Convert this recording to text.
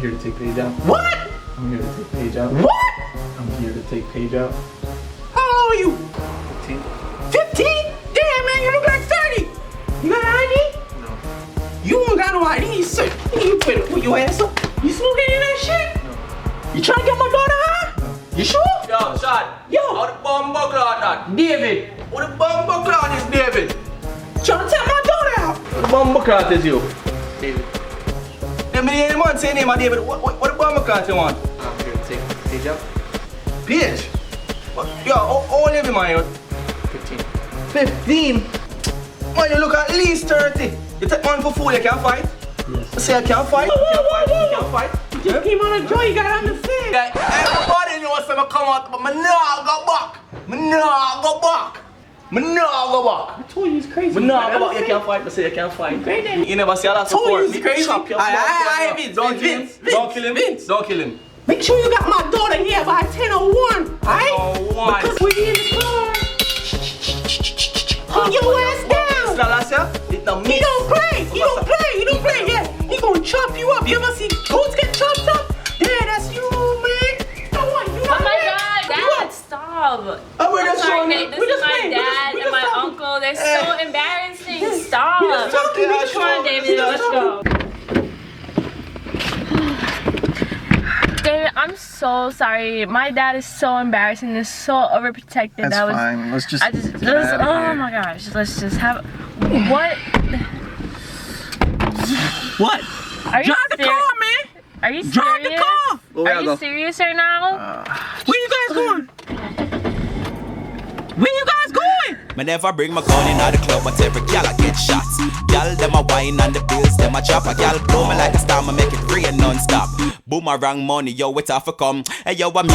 here to take page out. What? I'm here to take page out. What? I'm here to take page out. How old are you? 15. 15? Damn, man, you look like 30. You got an ID? No. You don't got no ID, sir. You better put your ass up. You smoking in that shit? No. You trying to get my daughter high? No. You sure? Yo, Shad. Yo. How the bumbo cloud that? David. What the bumbo cloud is, David? Trying to take my daughter out. What the bumbo cloud is you? David. Let me hear the man say name of David. What the bumbo cloud you want? I'm here to take page out. Page? What? Yo, how old are you, man? 15. 15? Man, you look at least 30. You take one for fool, you can't fight? Yes. You say I can't fight? You can't fight? You can't fight? You just came on a joy, you gotta understand. Yeah, everybody knows I'm come out, but me nah go back. Me nah go back. Me nah go back. I told you he's crazy. Me nah go back. You can't fight. Me say you can't fight. Crazy. You never see a lot of Told support. you he's crazy. Chop your Aye, blood. Vince, Don't kill him. Vince, Don't kill him. Vince. Don't kill him. Make sure you got my daughter here by 10:01, alright? 10:01. Because we in the car. Put your ass down. It's not me. He don't play. He don't play. He don't play. Yeah, he gonna chop you up. You ever see goats get chopped up? Yeah, that's you, man. Come on, you Oh my God, Dad, stop. Oh, we're I'm just sorry, showing Nate. you. This We're is just my playing. dad We're and my just talking. uncle. They're so embarrassing. Stop. We're just talking. Come on, David, let's go. David, I'm so sorry. My dad is so embarrassing and so overprotected. That's That was, fine. Let's just. I just, get out of oh here. my gosh. Let's just have. What? What? Are you Drive the serious? car, man. Are you serious? Drive the car. Are you serious right now? Where you guys going? Where you guys going? Me never bring my gun in the club, but every gal I get shots. Gal them a wine and the bills them a chop. A gal blow me like a star, me make it rain non-stop. Boomerang money, yo, it's off a come. Hey yo, I'm